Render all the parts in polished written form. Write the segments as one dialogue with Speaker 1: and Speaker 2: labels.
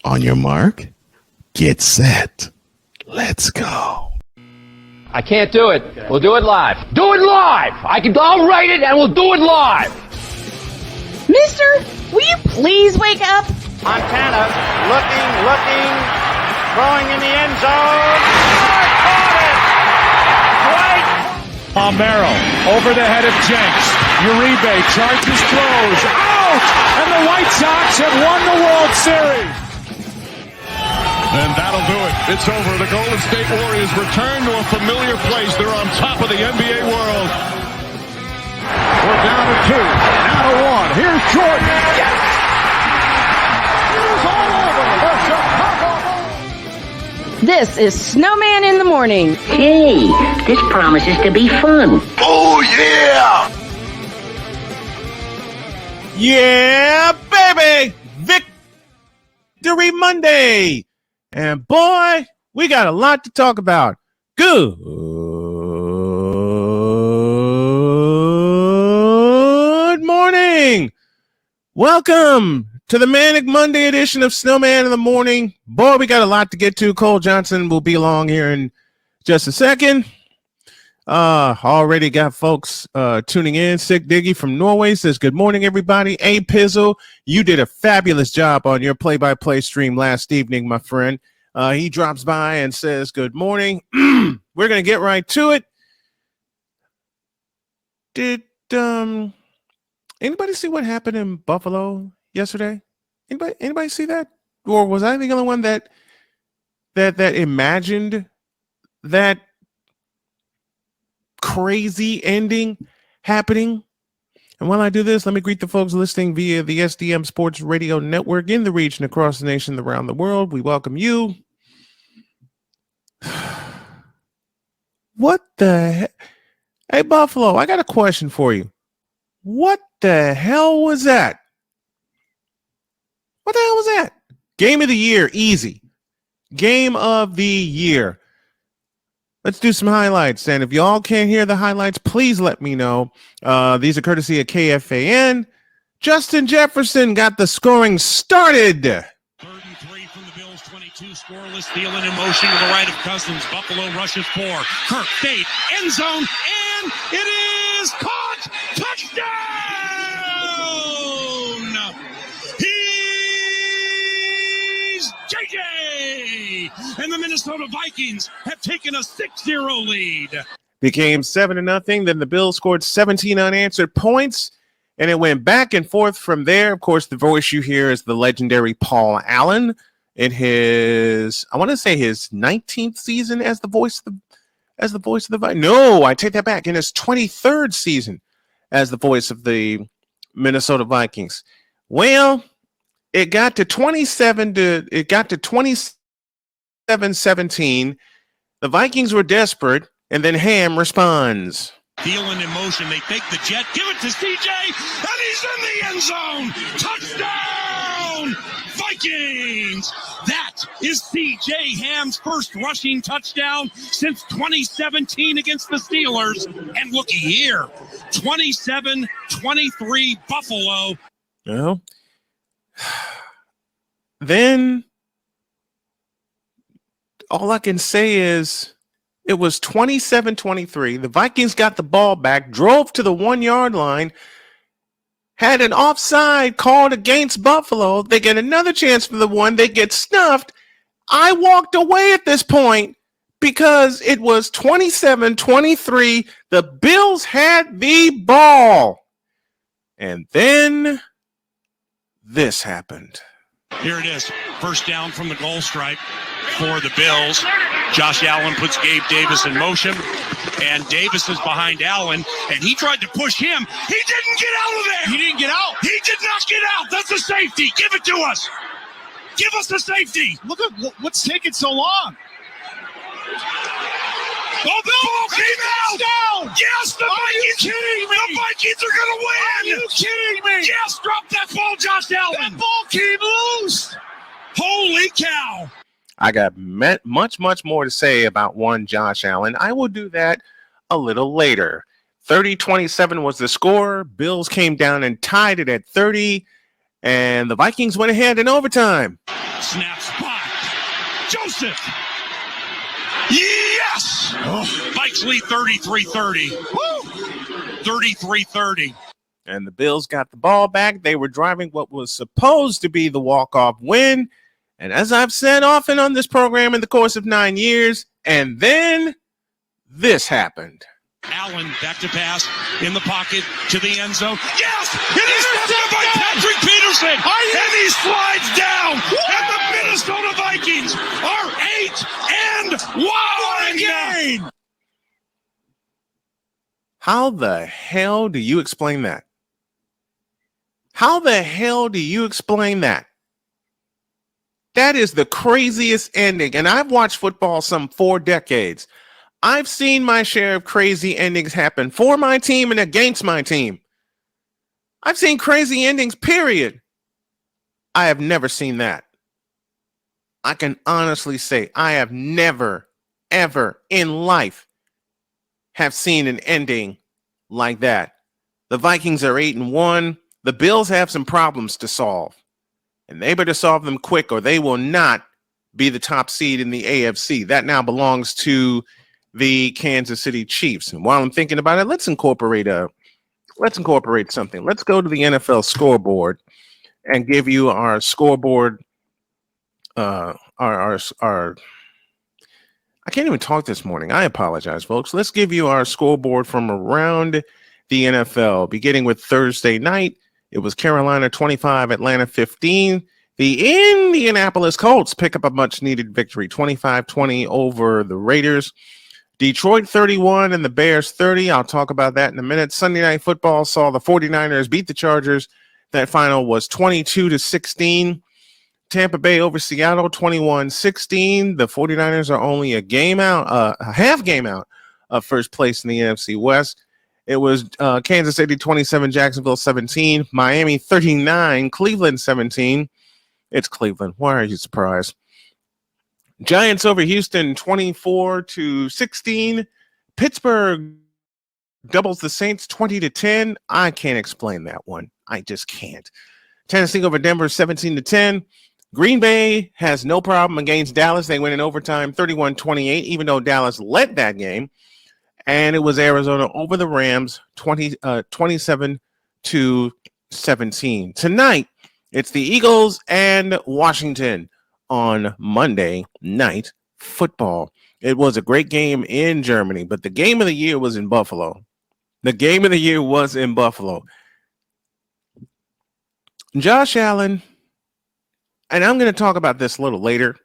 Speaker 1: On your mark, get set. Let's go.
Speaker 2: I can't do it. We'll do it live. Do it live! I'll write it and we'll do it live!
Speaker 3: Mister, will you please wake up?
Speaker 4: Montana looking, throwing in the end zone. Caught it! Right.
Speaker 5: Palmero over the head of Jenks. Uribe charges, throws, out! And the White Sox have won the World Series.
Speaker 6: And that'll do it. It's over. The Golden State Warriors return to a familiar place. They're on top of the NBA world.
Speaker 5: We're down to 2, now to 1. Here's Jordan. Yes! It's all over. The Chicago Bulls.
Speaker 3: This is Snowman in the Morning.
Speaker 7: Hey, this promises to be fun.
Speaker 1: Oh, yeah!
Speaker 8: Yeah, baby! Victory Monday! And boy, we got a lot to talk about. Good morning. Welcome to the Manic Monday edition of Snowman in the Morning. Boy, we got a lot to get to. Cole Johnson will be along here in just a second. Already got folks tuning in. Sick Diggy from Norway says, good morning, everybody. A Pizzle, you did a fabulous job on your play-by-play stream last evening, my friend. He drops by and says, good morning. We're going to get right to it. Did anybody see what happened in Buffalo yesterday? Anybody see that? Or was I the only one that imagined that crazy ending happening? And while I do this, let me greet the folks listening via the SDM Sports Radio Network in the region, across the nation, around the world. We welcome you. What the heck? Hey, Buffalo, I got a question for you. What the hell was that? What the hell was that? Game of the year, easy. Game of the year. Let's do some highlights. And if y'all can't hear the highlights, please let me know. These are courtesy of KFAN. Justin Jefferson got the scoring started.
Speaker 9: 33 from the Bills, 22 scoreless. Thielen in motion to the right of Cousins. Buffalo rushes 4. Kirk fade, end zone, and it is caught. Touchdown! He's JJ! And the Minnesota Vikings have taken a 6-0 lead.
Speaker 8: Became 7-0. Then the Bills scored 17 unanswered points, and it went back and forth from there. Of course, the voice you hear is the legendary Paul Allen in his, I want to say his 19th season as the voice of the Vikings. No, I take that back. In his 23rd season as the voice of the Minnesota Vikings. Well, it got to 27-17. The Vikings were desperate, and then Ham responds.
Speaker 9: Thielen in motion. They fake the jet. Give it to CJ, and he's in the end zone. Touchdown, Vikings! That is CJ Ham's first rushing touchdown since 2017 against the Steelers. And looky here, 27-23 Buffalo.
Speaker 8: Well, then all I can say is it was 27-23. The Vikings got the ball back, drove to the 1-yard line, had an offside called against Buffalo. They get another chance for the one. They get snuffed. I walked away at this point because it was 27-23. The Bills had the ball. And then this happened.
Speaker 9: Here it is. First down from the goal stripe for the Bills. Josh Allen puts Gabe Davis in motion, and Davis is behind Allen, and he tried to push him. He didn't get out of there.
Speaker 5: He didn't get out.
Speaker 9: He did not get out. That's a safety. Give it to us. Give us a safety.
Speaker 5: Look at what's taking so long.
Speaker 9: Oh, the ball came out. Down. Yes, the Vikings.
Speaker 5: Kidding me?
Speaker 9: The Vikings are going to win.
Speaker 5: Are you kidding me?
Speaker 9: Yes, drop that ball, Josh Allen.
Speaker 5: That ball came loose.
Speaker 9: Holy cow.
Speaker 8: I got much more to say about one Josh Allen. I will do that a little later. 30-27 was the score. Bills came down and tied it at 30. And the Vikings went ahead in overtime.
Speaker 9: Snaps back. Joseph. Yes! Vikes lead 33-30. 33-30.
Speaker 8: And the Bills got the ball back. They were driving what was supposed to be the walk-off win. And as I've said often on this program in the course of 9 years, and then this happened.
Speaker 9: Allen back to pass in the pocket to the end zone. Yes! It is intercepted by Patrick Peterson! And he slides down! And the Minnesota Vikings are 8-1 again!
Speaker 8: How the hell do you explain that? How the hell do you explain that? That is the craziest ending. And I've watched football some 4 decades. I've seen my share of crazy endings happen for my team and against my team. I've seen crazy endings, period. I have never seen that. I can honestly say I have never, ever in life have seen an ending like that. The Vikings are 8-1. The Bills have some problems to solve. And they better solve them quick or they will not be the top seed in the AFC. That now belongs to the Kansas City Chiefs. And while I'm thinking about it, let's incorporate something. Let's go to the NFL scoreboard and give you our scoreboard. Our I can't even talk this morning. I apologize, folks. Let's give you our scoreboard from around the NFL, beginning with Thursday night. It was Carolina 25, Atlanta 15. The Indianapolis Colts pick up a much-needed victory, 25-20 over the Raiders. Detroit 31 and the Bears 30. I'll talk about that in a minute. Sunday Night Football saw the 49ers beat the Chargers. That final was 22-16. Tampa Bay over Seattle, 21-16. The 49ers are only a half game out of first place in the NFC West. It was Kansas City 27, Jacksonville 17, Miami 39, Cleveland 17. It's Cleveland. Why are you surprised? Giants over Houston 24-16. Pittsburgh doubles the Saints 20-10. I can't explain that one. I just can't. Tennessee over Denver 17-10. Green Bay has no problem against Dallas. They win in overtime 31-28, even though Dallas led that game. And it was Arizona over the Rams 27-17. Tonight, it's the Eagles and Washington on Monday Night Football. It was a great game in Germany, but the game of the year was in Buffalo. Josh Allen, and I'm going to talk about this a little later.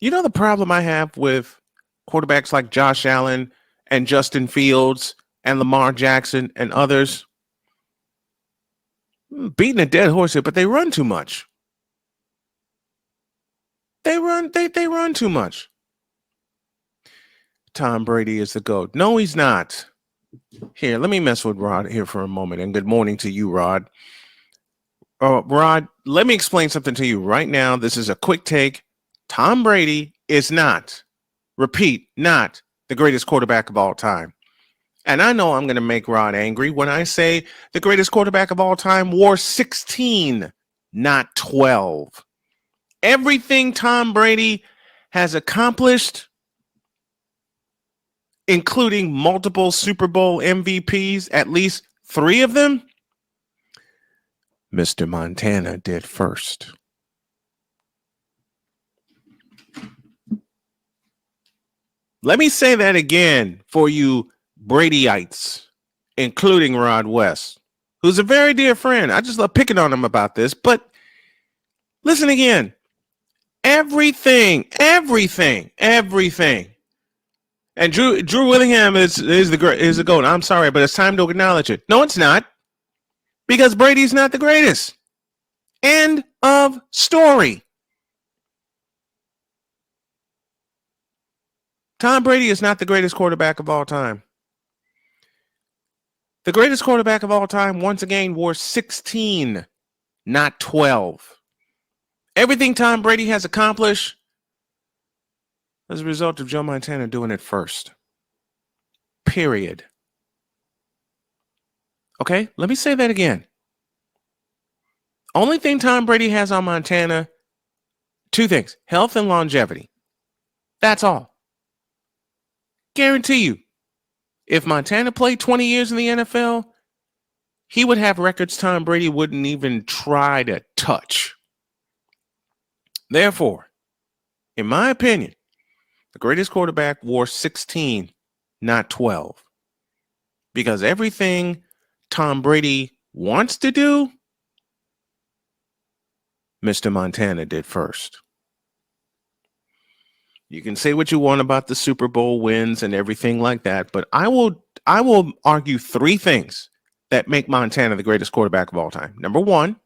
Speaker 8: You know the problem I have with quarterbacks like Josh Allen and Justin Fields and Lamar Jackson and others? Beating a dead horse here, but they run too much. They run too much. Tom Brady is the GOAT. No, he's not. Here, let me mess with Rod here for a moment. And good morning to you, Rod. Rod, let me explain something to you right now. This is a quick take. Tom Brady is not, repeat, not the greatest quarterback of all time. And I know I'm going to make Rod angry when I say the greatest quarterback of all time wore 16, not 12. Everything Tom Brady has accomplished, including multiple Super Bowl MVPs, at least 3 of them, Mr. Montana did first. Let me say that again for you Bradyites, including Rod West, who's a very dear friend. I just love picking on him about this, but listen again. Everything. And Drew Willingham is the GOAT. I'm sorry, but it's time to acknowledge it. No, it's not. Because Brady's not the greatest. End of story. Tom Brady is not the greatest quarterback of all time. The greatest quarterback of all time, once again, wore 16, not 12. Everything Tom Brady has accomplished as a result of Joe Montana doing it first. Period. Okay, let me say that again. Only thing Tom Brady has on Montana, two things, health and longevity. That's all. Guarantee you, if Montana played 20 years in the NFL, he would have records Tom Brady wouldn't even try to touch. Therefore, in my opinion, the greatest quarterback wore 16, not 12. Because everything Tom Brady wants to do, Mr. Montana did first. You can say what you want about the Super Bowl wins and everything like that, but I will argue three things that make Montana the greatest quarterback of all time. Number one,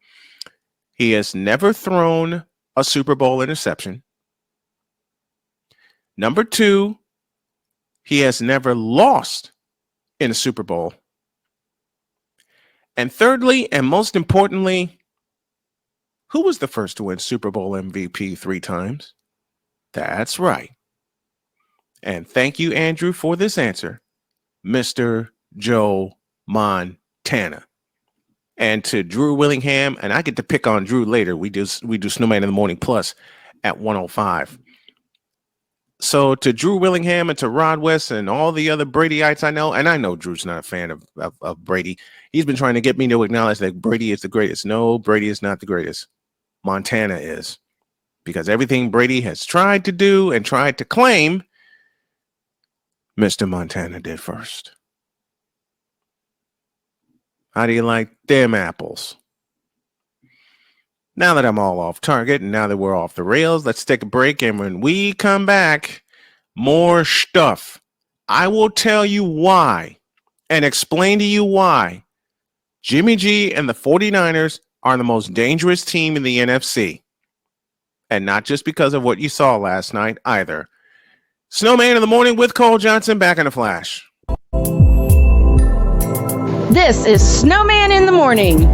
Speaker 8: he has never thrown a Super Bowl interception. Number two, he has never lost in a Super Bowl. And thirdly, and most importantly, who was the first to win Super Bowl MVP 3 times? That's right. And thank you, Andrew, for this answer, Mr. Joe Montana. And to Drew Willingham, and I get to pick on Drew later. We do Snowman in the Morning Plus at 105. So to Drew Willingham and to Rod West and all the other Bradyites I know, and I know Drew's not a fan of Brady. He's been trying to get me to acknowledge that Brady is the greatest. No, Brady is not the greatest. Montana is. Because everything Brady has tried to do and tried to claim, Mr. Montana did first. How do you like them apples? Now that I'm all off target and now that we're off the rails, let's take a break. And when we come back, more stuff. I will tell you why and explain to you why Jimmy G and the 49ers are the most dangerous team in the NFC. And not just because of what you saw last night either. Snowman in the Morning with Cole Johnson, back in a flash.
Speaker 3: This is Snowman in the Morning